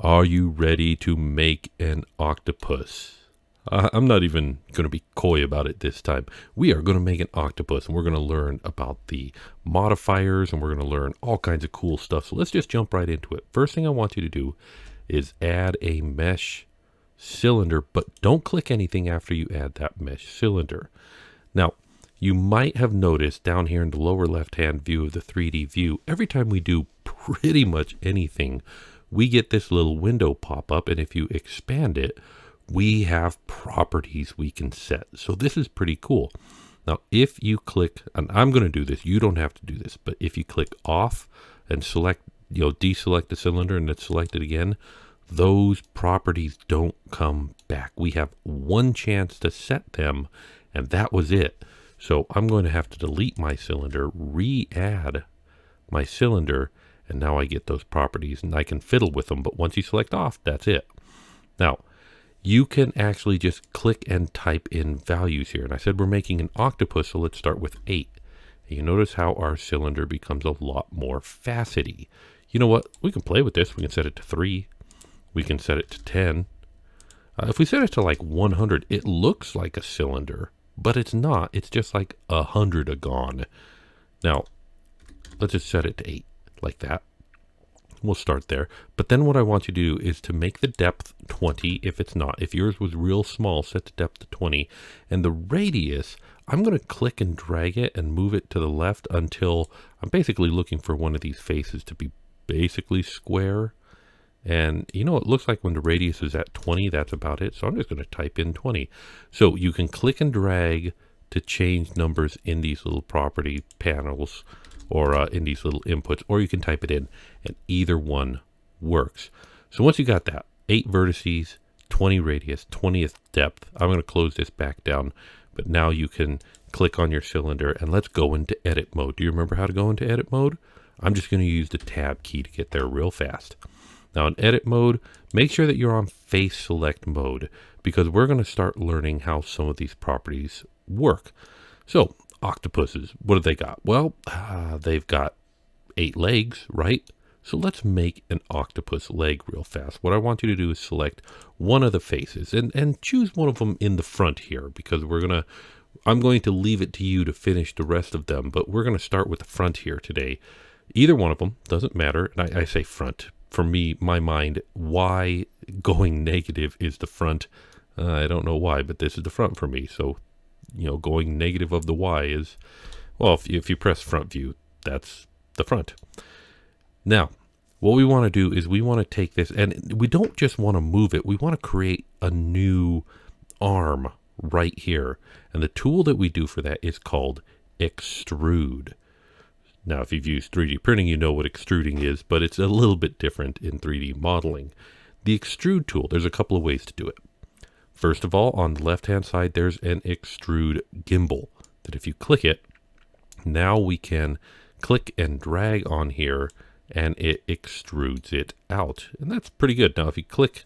Are you ready to make an octopus? I'm not even going to be coy about it this time. We are going to make an octopus, and we're going to learn about the modifiers, and we're going to learn all kinds of cool stuff. So let's just jump right into it. First thing I want you to do is add a mesh cylinder, but don't click anything after you add that mesh cylinder. Now, you might have noticed down here in the lower left-hand view of the 3D view, every time we do pretty much anything, we get this little window pop up, and if you expand it, we have properties we can set. So this is pretty cool. Now, if you click, and I'm going to do this, you don't have to do this, but if you click off and select, deselect the cylinder and then select it again, those properties don't come back. We have one chance to set them, and that was it. So I'm going to have to delete my cylinder, re-add my cylinder, and now I get those properties, and I can fiddle with them. But once you select off, that's it. Now, you can actually just click and type in values here. And I said we're making an octopus, so let's start with 8. And you notice how our cylinder becomes a lot more facety. You know what? We can play with this. We can set it to 3. We can set it to 10. If we set it to like 100, it looks like a cylinder, but it's not. It's just like 100 gone. Now, let's just set it to 8, like that. We'll start there. But then what I want you to do is to make the depth 20 if it's not. If yours was real small, set the depth to 20. And the radius, I'm going to click and drag it and move it to the left until I'm basically looking for one of these faces to be basically square. And it looks like when the radius is at 20, that's about it. So I'm just going to type in 20. So you can click and drag to change numbers in these little property panels, or in these little inputs, or you can type it in, and either one works. So once you got that, 8 vertices, 20 radius, 20th depth, I'm going to close this back down, but now you can click on your cylinder, and let's go into edit mode. Do you remember how to go into edit mode? I'm just going to use the tab key to get there real fast. Now in edit mode, make sure that you're on face select mode, because we're going to start learning how some of these properties work. So octopuses, what do they got? Well, they've got 8 legs, right? So let's make an octopus leg real fast. What I want you to do is select one of the faces and choose one of them in the front here, because I'm going to leave it to you to finish the rest of them, but we're going to start with the front here today. Either one of them, doesn't matter. And I say front. For me, my mind, Y going negative is the front. I don't know why, but this is the front for me. So going negative of the Y is, well, if you press front view, that's the front. Now, what we want to do is we want to take this, and we don't just want to move it, we want to create a new arm right here. And the tool that we do for that is called Extrude. Now, if you've used 3D printing, you know what extruding is, but it's a little bit different in 3D modeling. The Extrude tool, there's a couple of ways to do it. First of all, on the left-hand side, there's an extrude gimbal that if you click it, now we can click and drag on here and it extrudes it out. And that's pretty good. Now, if you click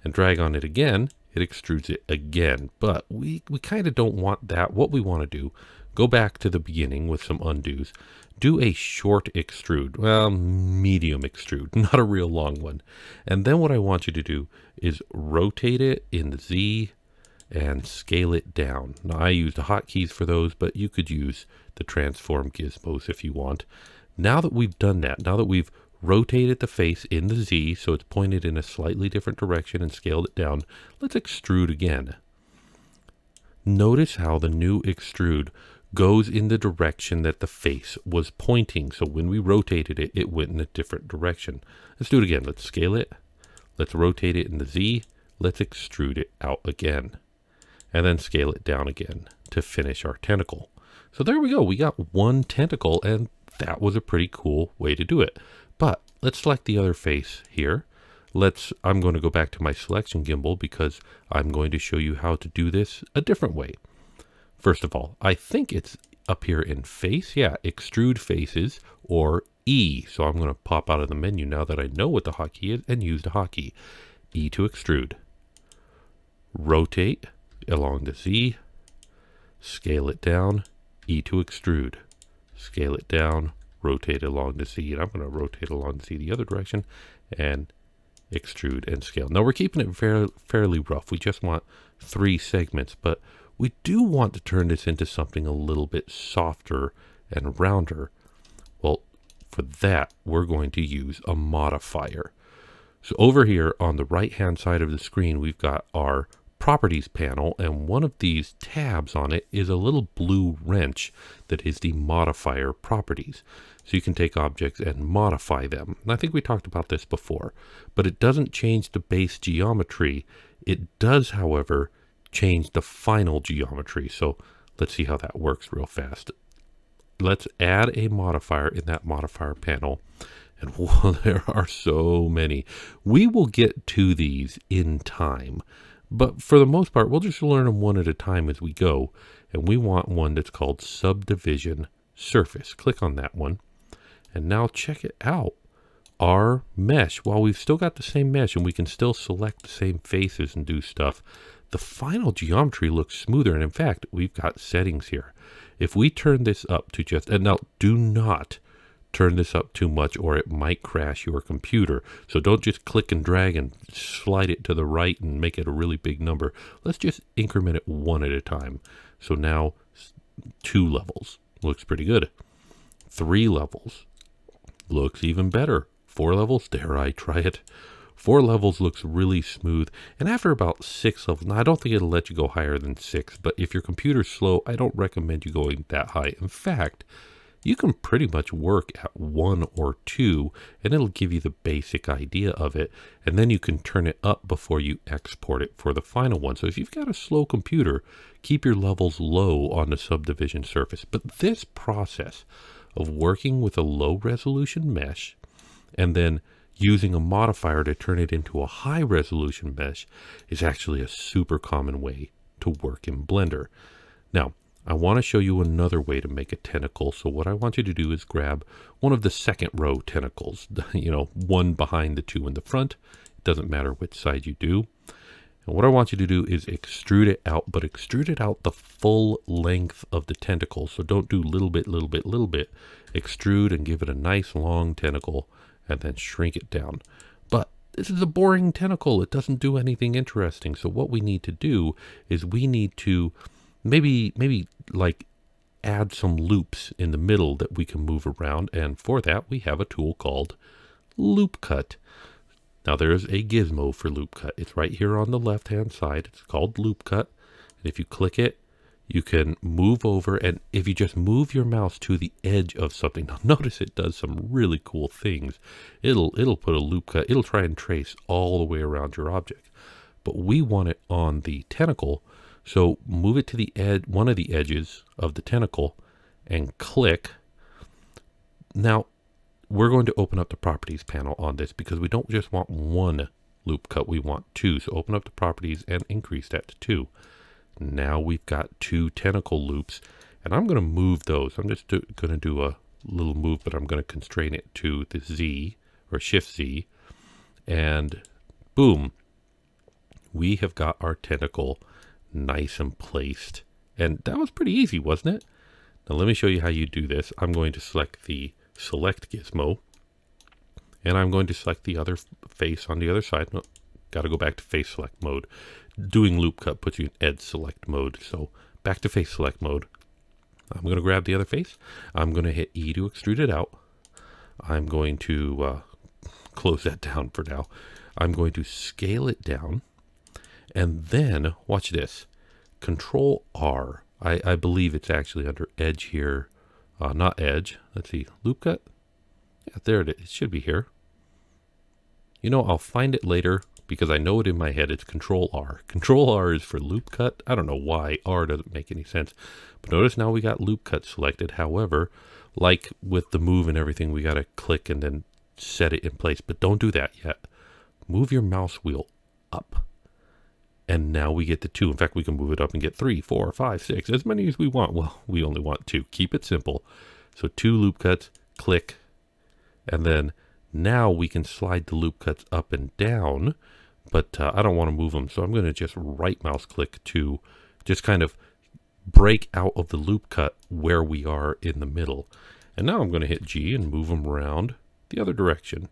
and drag on it again, it extrudes it again. But we kind of don't want that. What we want to do, go back to the beginning with some undos. Do a short extrude, well, medium extrude, not a real long one. And then what I want you to do is rotate it in the Z and scale it down. Now, I used the hotkeys for those, but you could use the transform gizmos if you want. Now that we've done that, now that we've rotated the face in the Z so it's pointed in a slightly different direction and scaled it down, let's extrude again. Notice how the new extrude goes in the direction that the face was pointing. So when we rotated it, it went in a different direction. Let's do it again. Let's scale it. Let's rotate it in the Z. Let's extrude it out again. And then scale it down again to finish our tentacle. So there we go. We got one tentacle, and that was a pretty cool way to do it. But let's select the other face here. I'm going to go back to my selection gimbal because I'm going to show you how to do this a different way. First of all, I think it's up here in face. Yeah, extrude faces, or E. So I'm going to pop out of the menu now that I know what the hotkey is and use the hotkey. E to extrude. Rotate along the Z. Scale it down. E to extrude. Scale it down. Rotate along the Z. And I'm going to rotate along the Z the other direction. And extrude, and scale. Now we're keeping it fairly rough. We just want 3 segments, but we do want to turn this into something a little bit softer and rounder. Well, for that, we're going to use a modifier. So over here on the right-hand side of the screen, we've got our properties panel, and one of these tabs on it is a little blue wrench that is the modifier properties. So you can take objects and modify them. And I think we talked about this before, but it doesn't change the base geometry. It does, however, change the final geometry. So let's see how that works real fast. Let's add a modifier in that modifier panel. And whoa, there are so many. We will get to these in time, but for the most part, we'll just learn them one at a time as we go. And we want one that's called Subdivision Surface. Click on that one. And now check it out. Our mesh, while we've still got the same mesh and we can still select the same faces and do stuff, the final geometry looks smoother. And in fact, we've got settings here. If we turn this up to just, and now do not turn this up too much or it might crash your computer. So don't just click and drag and slide it to the right and make it a really big number. Let's just increment it one at a time. So now 2 levels looks pretty good. 3 levels looks even better. 4 levels, dare I try it? 4 levels looks really smooth. And after about 6 levels, now I don't think it'll let you go higher than 6, but if your computer's slow, I don't recommend you going that high. In fact, you can pretty much work at 1 or 2, and it'll give you the basic idea of it, and then you can turn it up before you export it for the final one. So if you've got a slow computer, keep your levels low on the subdivision surface. But this process of working with a low resolution mesh and then using a modifier to turn it into a high resolution mesh is actually a super common way to work in Blender. Now, I want to show you another way to make a tentacle. So what I want you to do is grab one of the second row tentacles, one behind the 2 in the front. It doesn't matter which side you do. And what I want you to do is extrude it out, but extrude it out the full length of the tentacle. So don't do little bit, little bit, little bit. Extrude and give it a nice long tentacle and then shrink it down. But this is a boring tentacle. It doesn't do anything interesting. So what we need to do is we need to maybe like add some loops in the middle that we can move around, and for that we have a tool called Loop Cut. Now there's a gizmo for Loop Cut. It's right here on the left hand side. It's called Loop Cut, and if you click it, you can move over, and if you just move your mouse to the edge of something, now notice it does some really cool things. It'll put a loop cut. It'll try and trace all the way around your object, but we want it on the tentacle. So move it to the edge, one of the edges of the tentacle, and click. Now we're going to open up the properties panel on this because we don't just want 1 loop cut, we want 2. So open up the properties and increase that to 2. Now we've got 2 tentacle loops, and I'm going to move those. I'm just going to do a little move, but I'm going to constrain it to the Z or Shift Z, and boom, we have got our tentacle nice and placed. And that was pretty easy, wasn't it? Now let me show you how you do this. I'm going to select the select gizmo, and I'm going to select the other face on the other side. No, got to go back to face select mode. Doing loop cut puts you in edge select mode. So back to face select mode. I'm going to grab the other face. I'm going to hit E to extrude it out. I'm going to close that down for now. I'm going to scale it down. And then, watch this, Control R. I believe it's actually under edge here. Not edge. Let's see, loop cut. Yeah, there it is. It should be here. I'll find it later because I know it in my head. It's Control R. Control R is for loop cut. I don't know why R doesn't make any sense. But notice now we got loop cut selected. However, like with the move and everything, we got to click and then set it in place. But don't do that yet. Move your mouse wheel up. And now we get the 2. In fact, we can move it up and get 3, 4, 5, 6, as many as we want. Well, we only want 2. Keep it simple. So 2 loop cuts, click, and then now we can slide the loop cuts up and down, but I don't want to move them. So I'm going to just right mouse click to just kind of break out of the loop cut where we are in the middle. And now I'm going to hit G and move them around the other direction.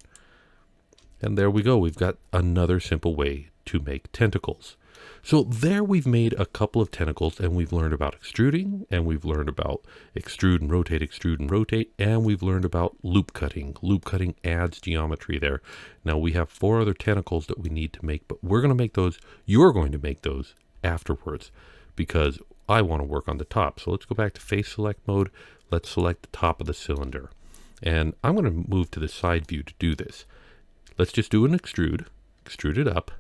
And there we go. We've got another simple way to make tentacles. So there we've made a couple of tentacles, and we've learned about extruding, and we've learned about extrude and rotate, and we've learned about loop cutting. Loop cutting adds geometry there. Now we have 4 other tentacles that we need to make, but we're going to make those, you're going to make those afterwards, because I want to work on the top. So let's go back to face select mode. Let's select the top of the cylinder. And I'm going to move to the side view to do this. Let's just do an extrude it up.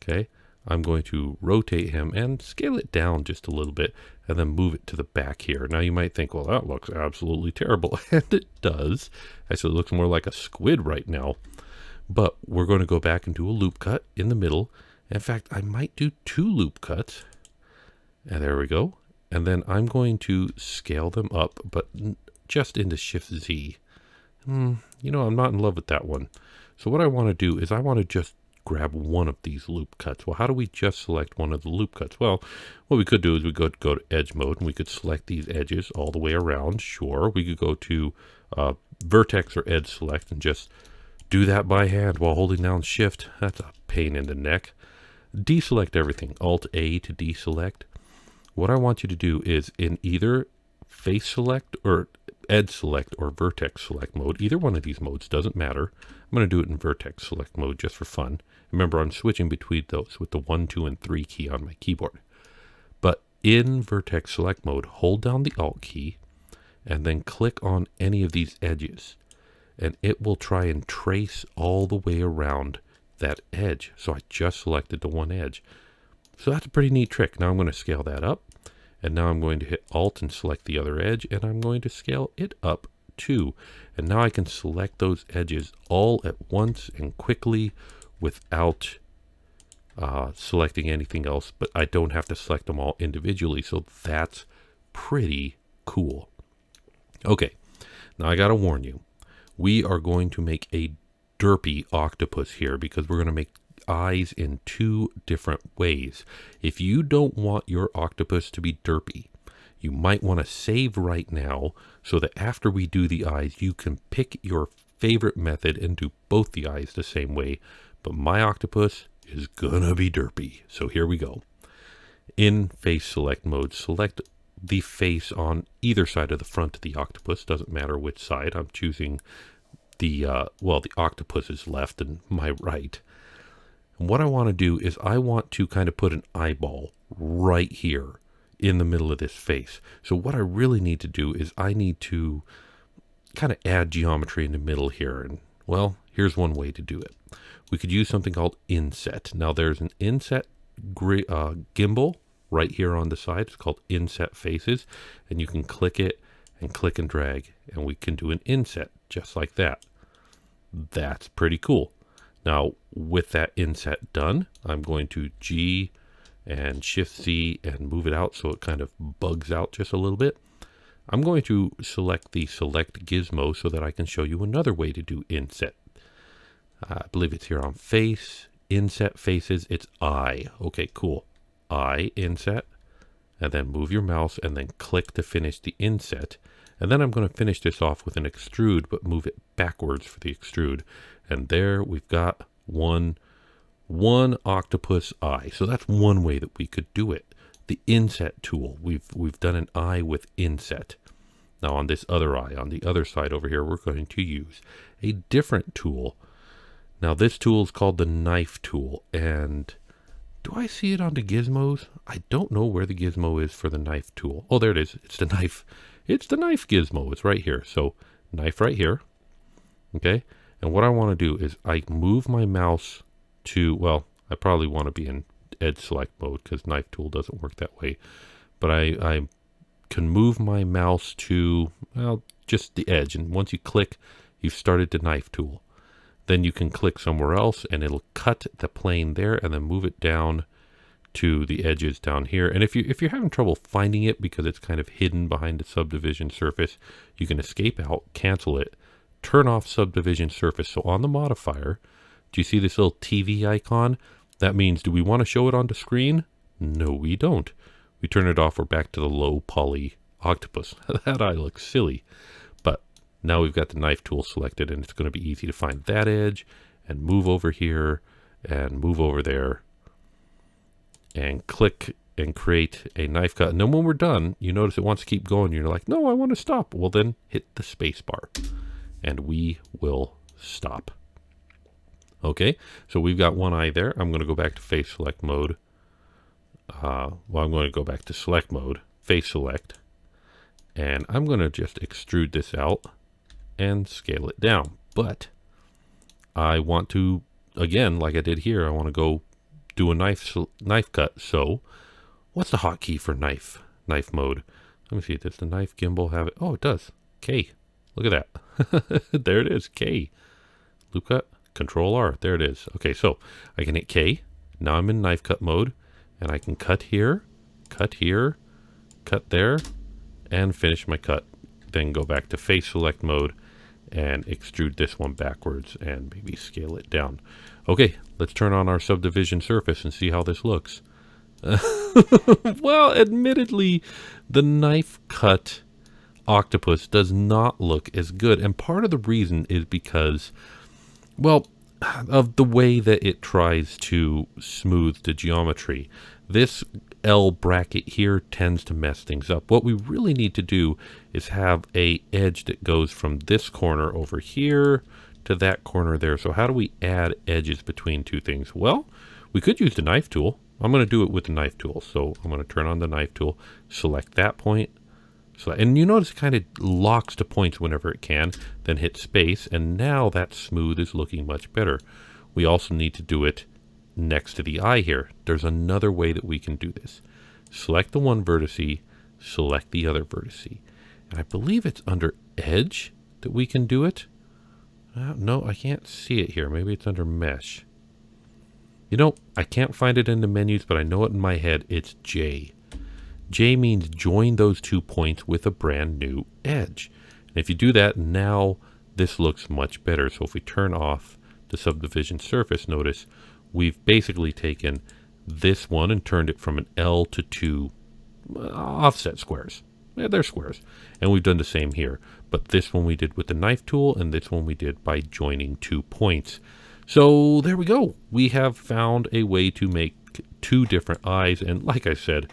Okay. I'm going to rotate him and scale it down just a little bit and then move it to the back here. Now you might think, well, that looks absolutely terrible. And it does. Actually, it looks more like a squid right now. But we're going to go back and do a loop cut in the middle. In fact, I might do 2 loop cuts. And there we go. And then I'm going to scale them up, but just into Shift Z. You know, I'm not in love with that one. So what I want to do is I want to just grab one of these loop cuts. Well, how do we just select one of the loop cuts? Well, what we could do is we could go to edge mode and we could select these edges all the way around. Sure, we could go to vertex or edge select and just do that by hand while holding down Shift. That's a pain in the neck. Deselect everything. Alt A to deselect. What I want you to do is in either face select or edge select or vertex select mode, either one of these modes doesn't matter. I'm going to do it in vertex select mode just for fun. Remember, I'm switching between those with the 1, 2, and 3 key on my keyboard. But in vertex select mode, hold down the Alt key and then click on any of these edges. And it will try and trace all the way around that edge. So I just selected the one edge. So that's a pretty neat trick. Now I'm going to scale that up. And now I'm going to hit Alt and select the other edge. And I'm going to scale it up too. And now I can select those edges all at once and quickly without selecting anything else. But I don't have to select them all individually. So that's pretty cool. Okay, now I got to warn you. We are going to make a derpy octopus here because we're going to make eyes in 2 different ways. If you don't want your octopus to be derpy, you might want to save right now so that after we do the eyes, you can pick your favorite method and do both the eyes the same way. But my octopus is gonna be derpy. So here we go. In face select mode, select the face on either side of the front of the octopus. Doesn't matter which side. I'm choosing the octopus is left and my right. And what I want to do is I want to kind of put an eyeball right here in the middle of this face. So what I really need to do is I need to kind of add geometry in the middle here. And well, here's one way to do it. We could use something called inset. Now there's an inset gimbal right here on the side. It's called inset faces. And you can click it and click and drag. And we can do an inset just like that. That's pretty cool. Now with that inset done, I'm going to G and Shift Z and move it out so it kind of bugs out just a little bit. I'm going to select the select gizmo so that I can show you another way to do inset. I believe it's here on face, inset faces, it's eye. Okay, cool. Eye, inset, and then move your mouse and then click to finish the inset. And then I'm going to finish this off with an extrude, but move it backwards for the extrude. And there we've got one octopus eye. So that's one way that we could do it. The inset tool, we've done an eye with inset. Now on this other eye, on the other side over here, we're going to use a different tool. Now this tool is called the knife tool. And do I see it on the gizmos? I don't know where the gizmo is for the knife tool. Oh, there it is. It's the knife. It's the knife gizmo. It's right here. So knife right here. Okay. And what I want to do is I move my mouse to, well, I probably want to be in edge select mode because knife tool doesn't work that way. But I can move my mouse to, well, just the edge. And once you click, you've started the knife tool. Then you can click somewhere else and it'll cut the plane there and then move it down to the edges down here. And if you're having trouble finding it because it's kind of hidden behind the subdivision surface, you can escape out, cancel it, turn off subdivision surface. So on the modifier, do you see this little TV icon? That means, do we want to show it on the screen? No, we don't. We turn it off, we're back to the low poly octopus. That eye looks silly. But now we've got the knife tool selected and it's going to be easy to find that edge and move over here and move over there and click and create a knife cut. And then when we're done, you notice it wants to keep going. You're like, no, I want to stop. Well, then hit the space bar and we will stop. Okay, so we've got one eye there. I'm going to go back to face select mode. I'm going to go back to select mode, face select, and I'm going to just extrude this out and scale it down. But I want to, again, like I did here, I want to go do a knife cut. So what's the hotkey for knife mode? Let me see, does the knife gimbal have it? Oh, it does. K. Look at that. There it is, K. Loop cut, Control R, there it is. Okay, so I can hit K. Now I'm in knife cut mode, and I can cut here, cut there, and finish my cut. Then go back to face select mode and extrude this one backwards and maybe scale it down. Okay, let's turn on our subdivision surface and see how this looks. Well, admittedly, the knife cut Octopus does not look as good. And part of the reason is because, well, of the way that it tries to smooth the geometry. This L bracket here tends to mess things up. What we really need to do is have a edge that goes from this corner over here to that corner there. So how do we add edges between two things? Well, we could use the knife tool. I'm going to do it with the knife tool. So I'm going to turn on the knife tool, select that point. So, and you notice it kind of locks to points whenever it can, then hit space, and now that smooth is looking much better. We also need to do it next to the eye here. There's another way that we can do this. Select the one vertice, select the other vertice. And I believe it's under edge that we can do it. No, I can't see it here. Maybe it's under mesh. You know, I can't find it in the menus, but I know it in my head. It's J. J means join those 2 points with a brand new edge. And if you do that, now this looks much better. So if we turn off the subdivision surface, notice we've basically taken this one and turned it from an L to 2 offset squares. Yeah, they're squares. And we've done the same here. But this one we did with the knife tool, and this one we did by joining 2 points. So there we go. We have found a way to make 2 different eyes. And like I said,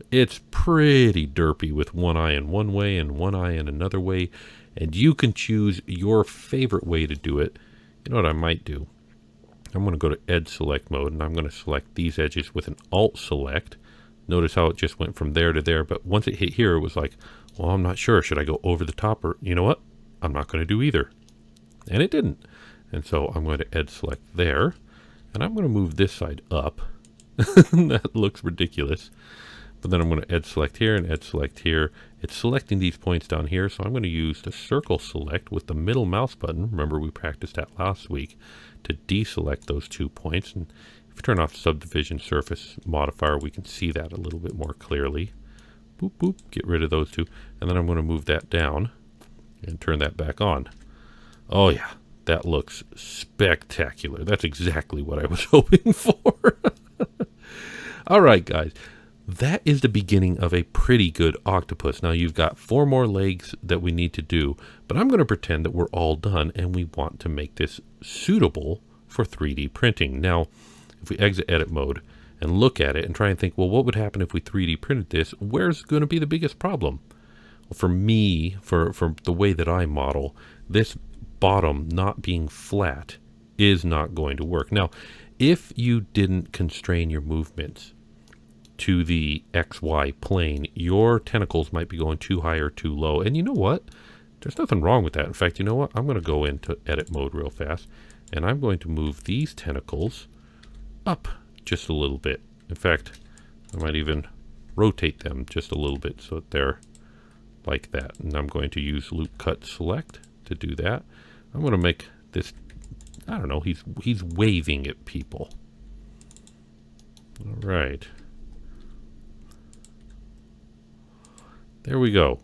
it's pretty derpy with one eye in one way and one eye in another way. And you can choose your favorite way to do it. You know what I might do? I'm going to go to edge select mode, and I'm going to select these edges with an alt select. Notice how it just went from there to there. But once it hit here, it was like, well, I'm not sure. Should I go over the top? Or you know what? I'm not going to do either. And it didn't. And so I'm going to edge select there. And I'm going to move this side up. That looks ridiculous. But then I'm going to edge select here and edge select here. It's selecting these points down here. So I'm going to use the circle select with the middle mouse button. Remember, we practiced that last week to deselect those 2 points. And if we turn off subdivision surface modifier, we can see that a little bit more clearly. Boop, boop, get rid of those 2. And then I'm going to move that down and turn that back on. Oh yeah, that looks spectacular. That's exactly what I was hoping for. All right, guys. That is the beginning of a pretty good octopus. Now you've got 4 more legs that we need to do, but I'm going to pretend that we're all done and we want to make this suitable for 3D printing. Now, if we exit edit mode and look at it and try and think, well, what would happen if we 3D printed this? Where's going to be the biggest problem? Well, for me, for the way that I model, this bottom not being flat is not going to work. Now, if you didn't constrain your movements to the XY plane, your tentacles might be going too high or too low. And you know what? There's nothing wrong with that. In fact, you know what? I'm going to go into edit mode real fast, and I'm going to move these tentacles up just a little bit. In fact, I might even rotate them just a little bit so that they're like that. And I'm going to use loop cut select to do that. I'm going to make this, I don't know, he's waving at people. All right. There we go.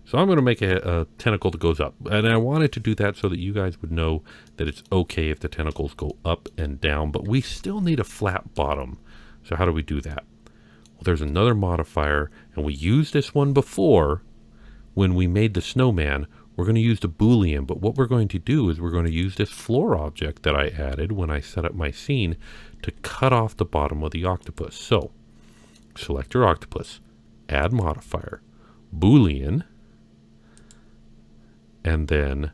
So I'm going to make a tentacle that goes up. And I wanted to do that so that you guys would know that it's okay if the tentacles go up and down, but we still need a flat bottom. So how do we do that? Well, there's another modifier, and we used this one before when we made the snowman, we're going to use the Boolean, but what we're going to do is we're going to use this floor object that I added when I set up my scene to cut off the bottom of the octopus. So select your octopus, add modifier, Boolean, and then,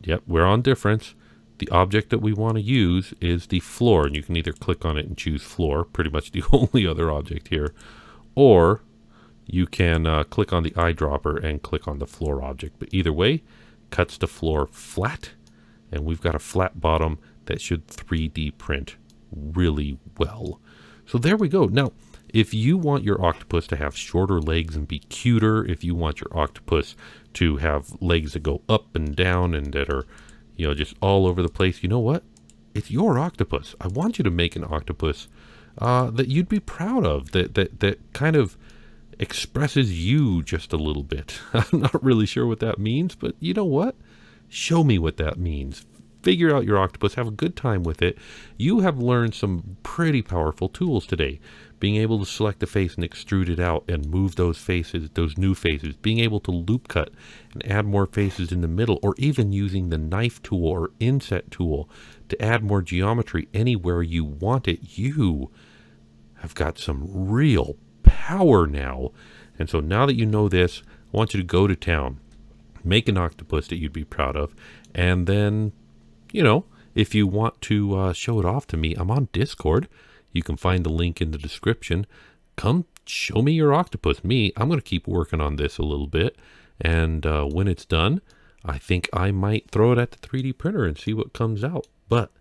yep, we're on difference. The object that we want to use is the floor, and you can either click on it and choose floor, pretty much the only other object here, or you can click on the eyedropper and click on the floor object. But either way, cuts the floor flat, and we've got a flat bottom that should 3D print really well. So there we go. Now, if you want your octopus to have shorter legs and be cuter, if you want your octopus to have legs that go up and down and that are, you know, just all over the place, you know what? It's your octopus. I want you to make an octopus that you'd be proud of, that kind of expresses you just a little bit. I'm not really sure what that means, but you know what? Show me what that means. Figure out your octopus, have a good time with it. You have learned some pretty powerful tools today. Being able to select a face and extrude it out and move those faces, those new faces. Being able to loop cut and add more faces in the middle, or even using the knife tool or inset tool to add more geometry anywhere you want it. You have got some real power now. And so now that you know this, I want you to go to town, make an octopus that you'd be proud of, and then, you know, if you want to show it off to me, I'm on Discord. You can find the link in the description. Come show me your octopus. I'm going to keep working on this a little bit. And when it's done, I think I might throw it at the 3D printer and see what comes out. But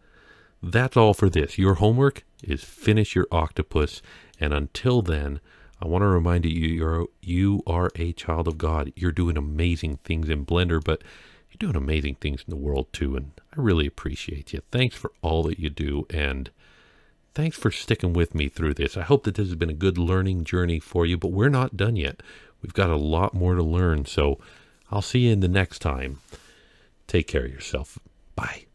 that's all for this. Your homework is finish your octopus. And until then, I want to remind you, you are a child of God. You're doing amazing things in Blender, but you're doing amazing things in the world too. And I really appreciate you. Thanks for all that you do. And thanks for sticking with me through this. I hope that this has been a good learning journey for you, but we're not done yet. We've got a lot more to learn. So I'll see you in the next time. Take care of yourself. Bye.